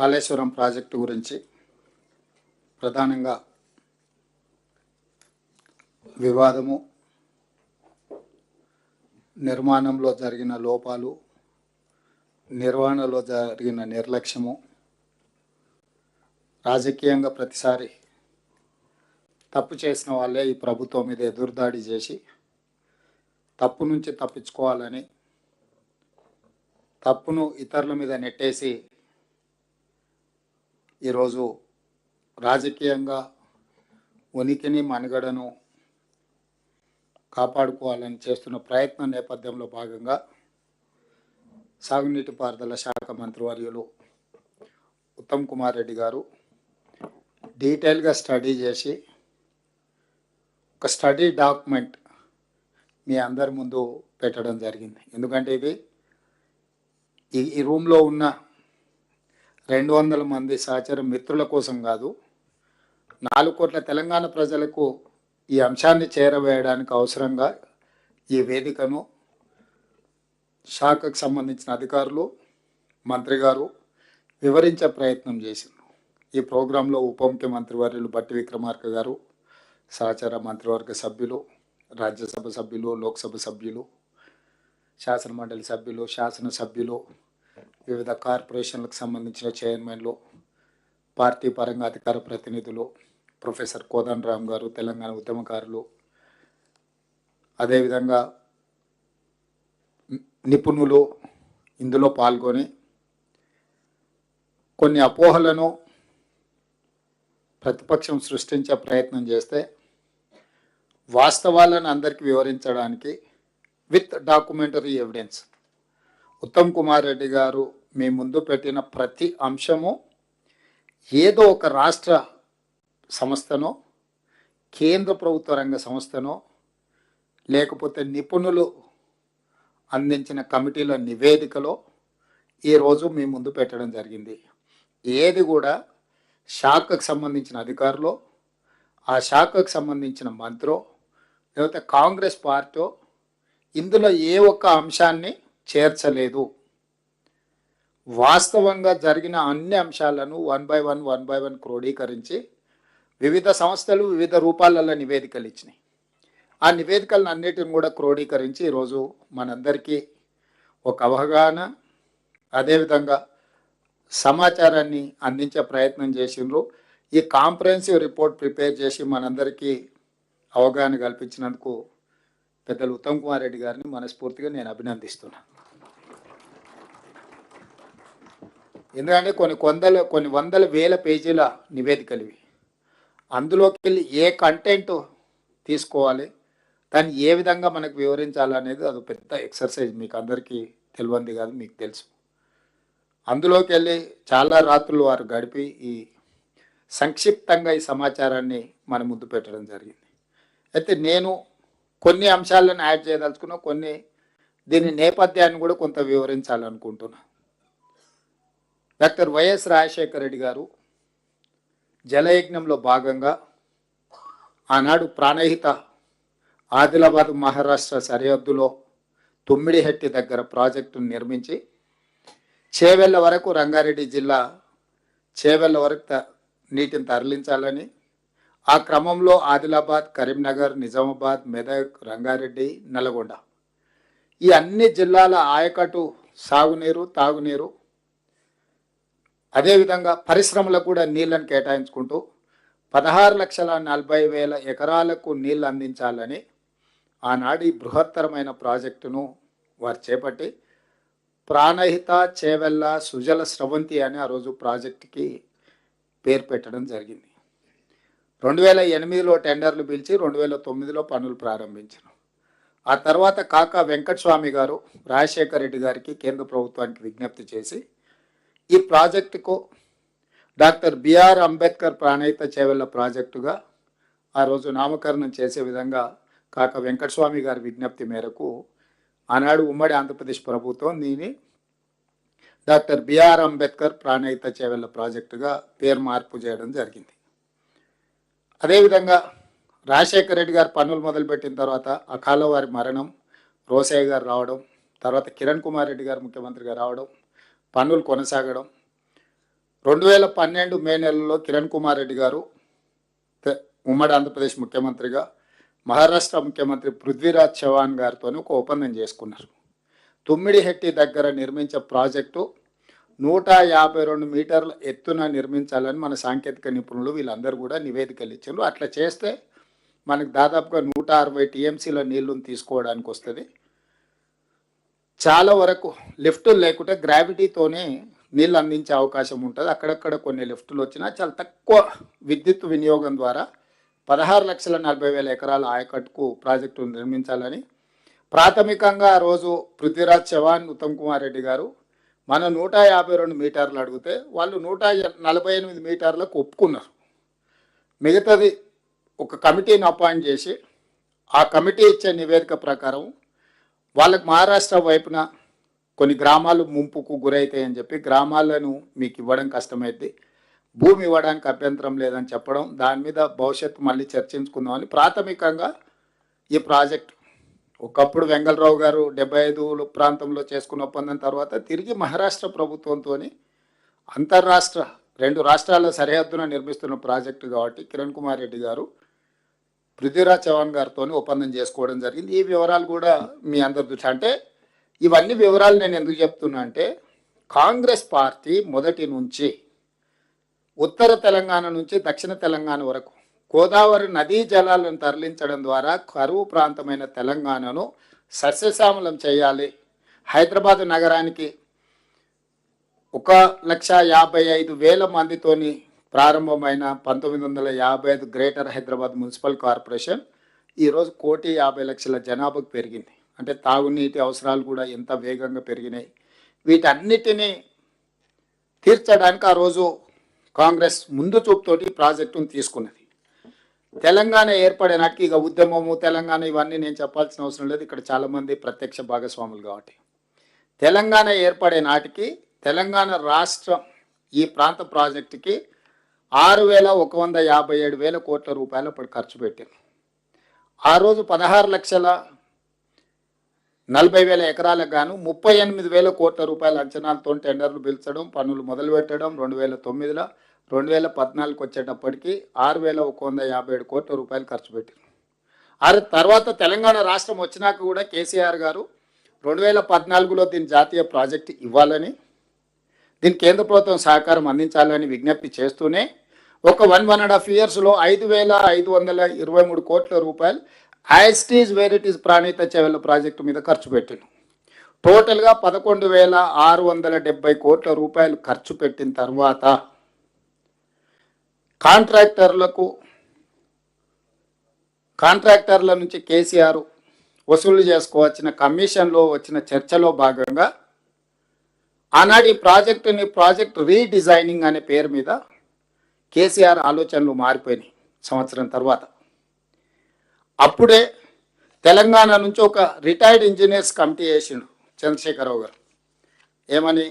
Kaleshwaram project గురించి ప్రధానంగా వివాదము, నిర్మాణంలో జరిగిన లోపాలు, నిర్వహణలో జరిగిన నిర్లక్ష్యము, రాజకీయంగా ప్రతిసారి తప్పు చేసిన వాళ్ళే ఈ ప్రభుత్వం మీద ఎదురుదాడి చేసి తప్పు నుంచి తప్పించుకోవాలని తప్పును ఇతరుల మీద నెట్టేసి ఈరోజు రాజకీయంగా ఉనికిని మనుగడను కాపాడుకోవాలని చేస్తున్న ప్రయత్నం నేపథ్యంలో భాగంగా సాగునీటి పారుదల శాఖ మంత్రివర్యులు ఉత్తమ్ కుమార్ రెడ్డి గారు డీటెయిల్గా స్టడీ చేసి ఒక స్టడీ డాక్యుమెంట్ మీ అందరి ముందు పెట్టడం జరిగింది. ఎందుకంటే ఇది ఈ రూమ్లో ఉన్న 200 మంది సహచర మిత్రుల కోసం కాదు, 4 కోట్ల తెలంగాణ ప్రజలకు ఈ అంశాన్ని చేరవేయడానికి అవసరంగా ఈ వేదికను శాఖకు సంబంధించిన అధికారులు, మంత్రి గారు వివరించే ప్రయత్నం చేసింది. ఈ ప్రోగ్రాంలో ఉప ముఖ్యమంత్రి వర్యులు బట్టి విక్రమార్క గారు, సహచర మంత్రివర్గ సభ్యులు, రాజ్యసభ సభ్యులు, లోక్సభ సభ్యులు, శాసనమండలి సభ్యులు, శాసనసభ్యులు, వివిధ కార్పొరేషన్లకు సంబంధించిన చైర్మన్లు, పార్టీ పరంగా అధికార ప్రతినిధులు, ప్రొఫెసర్ కోదండరామ్ గారు, తెలంగాణ ఉద్యమకారులు, అదేవిధంగా నిపుణులు ఇందులో పాల్గొని కొన్ని అపోహలను ప్రతిపక్షం సృష్టించే ప్రయత్నం చేస్తే వాస్తవాలను అందరికీ వివరించడానికి with documentary evidence Uttam Kumar Reddy గారు మీ ముందు పెట్టిన ప్రతి అంశము ఏదో ఒక రాష్ట్ర సంస్థనో, కేంద్ర ప్రభుత్వ రంగ సంస్థనో, లేకపోతే నిపుణులు అందించిన కమిటీల నివేదికలో ఈరోజు మీ ముందు పెట్టడం జరిగింది. ఏది కూడా శాఖకు సంబంధించిన అధికారులు, ఆ శాఖకు సంబంధించిన మంత్రో, లేకపోతే కాంగ్రెస్ పార్టీ ఇందులో ఏ ఒక్క అంశాన్ని చేర్చలేదు. వాస్తవంగా జరిగిన అన్ని అంశాలను వన్ బై వన్ క్రోడీకరించి వివిధ సంస్థలు వివిధ రూపాలలో నివేదికలు ఇచ్చినాయి. ఆ నివేదికలను అన్నిటిని కూడా క్రోడీకరించి ఈరోజు మనందరికీ ఒక అవగాహన, అదేవిధంగా సమాచారాన్ని అందించే ప్రయత్నం చేసిండ్రు. ఈ కాంప్రహెన్సివ్ రిపోర్ట్ ప్రిపేర్ చేసి మనందరికీ అవగాహన కల్పించినందుకు పెద్దలు ఉత్తమ్ కుమార్ రెడ్డి గారిని మనస్ఫూర్తిగా నేను అభినందిస్తున్నాను. ఎందుకంటే కొన్ని వందల వేల పేజీల నివేదికలు ఇవి. అందులోకి వెళ్ళి ఏ కంటెంట్ తీసుకోవాలి, దాన్ని ఏ విధంగా మనకు వివరించాలనేది అది పెద్ద ఎక్సర్సైజ్. మీకు అందరికీ తెలియంది కాదు, మీకు తెలుసు. అందులోకి వెళ్ళి చాలా రాత్రులు వారు గడిపి ఈ సంక్షిప్తంగా ఈ సమాచారాన్ని మన ముందు పెట్టడం జరిగింది. అయితే నేను కొన్ని అంశాలను యాడ్ చేయదలుచుకున్నా, కొన్ని దీని నేపథ్యాన్ని కూడా కొంత వివరించాలనుకుంటున్నా. డాక్టర్ వైఎస్ రాజశేఖర రెడ్డి గారు జలయజ్ఞంలో భాగంగా ఆనాడు ప్రాణహిత ఆదిలాబాద్ మహారాష్ట్ర సరిహద్దులో తుమ్మిడిహెట్టి దగ్గర ప్రాజెక్టును నిర్మించి చేవెళ్ళ వరకు, రంగారెడ్డి జిల్లా చేవెళ్ళ వరకు నీటిని తరలించాలని, ఆ క్రమంలో ఆదిలాబాద్, కరీంనగర్, నిజామాబాద్, మెదక్, రంగారెడ్డి, నల్గొండ ఈ అన్ని జిల్లాల ఆయకట్టు సాగునీరు, తాగునీరు, అదేవిధంగా పరిశ్రమలకు కూడా నీళ్లను కేటాయించుకుంటూ 16,40,000 ఎకరాలకు నీళ్లు అందించాలని ఆనాడు ఈ బృహత్తరమైన ప్రాజెక్టును వారు చేపట్టి ప్రాణహిత చేవెళ్ళ సుజల స్రవంతి అని ఆ రోజు ప్రాజెక్టుకి పేరు పెట్టడం జరిగింది. 2008లో టెండర్లు పిలిచి 2009లో పనులు ప్రారంభించారు. ఆ తర్వాత కాకా వెంకటస్వామి గారు రాజశేఖర రెడ్డి గారికి, కేంద్ర ప్రభుత్వానికి విజ్ఞప్తి చేసి ఈ ప్రాజెక్టుకు డాక్టర్ బిఆర్ అంబేద్కర్ ప్రాణహిత చేవెళ్ళ ప్రాజెక్టుగా ఆ రోజు నామకరణం చేసే విధంగా కాకా వెంకటస్వామి గారి విజ్ఞప్తి మేరకు ఆనాడు ఉమ్మడి ఆంధ్రప్రదేశ్ ప్రభుత్వం దీన్ని డాక్టర్ బిఆర్ అంబేద్కర్ ప్రాణహిత చేవెళ్ళ ప్రాజెక్టుగా పేరు మార్పు చేయడం జరిగింది. అదేవిధంగా రాజశేఖర రెడ్డి గారు పనులు మొదలుపెట్టిన తర్వాత అకాల వారి మరణం, రోసయ్య గారు రావడం, తర్వాత కిరణ్ కుమార్ రెడ్డి గారు ముఖ్యమంత్రిగా రావడం, పనులు కొనసాగడం, 2012 మే నెలలో కిరణ్ కుమార్ రెడ్డి గారు ఉమ్మడి ఆంధ్రప్రదేశ్ ముఖ్యమంత్రిగా మహారాష్ట్ర ముఖ్యమంత్రి పృథ్వీరాజ్ చవాన్ గారితో ఒక ఒప్పందం చేసుకున్నారు. తుమ్మిడిహెట్టి దగ్గర నిర్మించే ప్రాజెక్టు 152 మీటర్ల ఎత్తున నిర్మించాలని మన సాంకేతిక నిపుణులు వీళ్ళందరూ కూడా నివేదికలు ఇచ్చారు. అట్లా చేస్తే మనకు దాదాపుగా 160 టీఎంసీల నీళ్లను తీసుకోవడానికి వస్తుంది. చాలా వరకు లిఫ్టులు లేకుంటే గ్రావిటీతోనే నీళ్ళు అందించే అవకాశం ఉంటుంది. అక్కడక్కడ కొన్ని లిఫ్టులు వచ్చినా చాలా తక్కువ విద్యుత్ వినియోగం ద్వారా 16,40,000 ఎకరాల ఆయకట్టుకు ప్రాజెక్టు నిర్మించాలని ప్రాథమికంగా ఆ రోజు పృథ్వీరాజ్ చవాన్, ఉత్తమ్ కుమార్ రెడ్డి గారు మన 152 మీటర్లు అడిగితే వాళ్ళు 148 మీటర్లకు ఒప్పుకున్నారు. మిగతాది ఒక కమిటీని అపాయింట్ చేసి ఆ కమిటీ ఇచ్చే నివేదిక ప్రకారం వాళ్ళకి మహారాష్ట్ర వైపున కొన్ని గ్రామాలు ముంపుకు గురవుతాయని చెప్పి గ్రామాలను మీకు ఇవ్వడం కష్టమైంది, భూమి ఇవ్వడానికి అభ్యంతరం లేదని చెప్పడం, దాని మీద భవిష్యత్తు మళ్ళీ చర్చించుకుందామని ప్రాథమికంగా ఈ ప్రాజెక్టు ఒకప్పుడు వెంగళరావు గారు 75 ప్రాంతంలో చేసుకున్న ఒప్పందం తర్వాత తిరిగి మహారాష్ట్ర ప్రభుత్వంతో అంతర్రాష్ట్ర 2 రాష్ట్రాల సరిహద్దున నిర్మిస్తున్న ప్రాజెక్టు కాబట్టి కిరణ్ కుమార్ రెడ్డి గారు పృథ్వీరాజ్ చవాన్ గారితో ఒప్పందం చేసుకోవడం జరిగింది. ఈ వివరాలు కూడా మీ అందరి దృష్టి అంటే ఇవన్నీ వివరాలు నేను ఎందుకు చెప్తున్నా అంటే కాంగ్రెస్ పార్టీ మొదటి నుంచి ఉత్తర తెలంగాణ నుంచి దక్షిణ తెలంగాణ వరకు గోదావరి నదీ జలాలను తరలించడం ద్వారా కరువు ప్రాంతమైన తెలంగాణను సస్యశ్యామలం చేయాలి. హైదరాబాద్ నగరానికి 1,55,000 మందితోని ప్రారంభమైన 1955 గ్రేటర్ హైదరాబాద్ మున్సిపల్ కార్పొరేషన్ ఈరోజు 1,50,00,000 జనాభాకు పెరిగింది. అంటే తాగునీటి అవసరాలు కూడా ఎంత వేగంగా పెరిగినాయి. వీటన్నిటినీ తీర్చడానికి ఆ రోజు కాంగ్రెస్ ముందు చూపుతోటి ప్రాజెక్టును తీసుకున్నది. తెలంగాణ ఏర్పడే నాటికి ఇక ఉద్యమము తెలంగాణ ఇవన్నీ నేను చెప్పాల్సిన అవసరం లేదు, ఇక్కడ చాలామంది ప్రత్యక్ష భాగస్వాములు కాబట్టి తెలంగాణ ఏర్పడే నాటికి తెలంగాణ రాష్ట్రం ఈ ప్రాంత ప్రాజెక్టుకి 6,157,000 కోట్ల రూపాయలు అప్పుడు ఖర్చు పెట్టారు. ఆ రోజు 16,40,000 ఎకరాలకు గాను 38,000 కోట్ల రూపాయల అంచనాలతో టెండర్లు పిలిచడం, పనులు మొదలుపెట్టడం. 2009లో 2014కి వచ్చేటప్పటికి 6,157 కోట్ల రూపాయలు ఖర్చు పెట్టారు. ఆ తర్వాత తెలంగాణ రాష్ట్రం వచ్చినాక కూడా కేసీఆర్ గారు 2014లో దీని జాతీయ ప్రాజెక్టు ఇవ్వాలని, దీని కేంద్ర ప్రభుత్వం సహకారం అందించాలని విజ్ఞప్తి చేస్తూనే ఒక 1.5 yearsలో 5,523 కోట్ల రూపాయలు యాస్టీజ్ వేరిటీస్ ప్రాణిత చెవెళ్ళ ప్రాజెక్టు మీద ఖర్చు పెట్టాను. టోటల్గా 11,670 కోట్ల రూపాయలు ఖర్చు పెట్టిన తర్వాత కాంట్రాక్టర్ల నుంచి కేసీఆర్ వసూలు చేసుకోవచ్చిన కమిషన్లో వచ్చిన చర్చలో భాగంగా ఆనాటి ప్రాజెక్ట్ రీడిజైనింగ్ అనే పేరు మీద కేసీఆర్ ఆలోచనలు మారిపోయినాయి సంవత్సరం తర్వాత. అప్పుడే తెలంగాణ నుంచి ఒక రిటైర్డ్ ఇంజనీర్స్ కమిటీ వేసిండు చంద్రశేఖరరావు గారు. ఏమని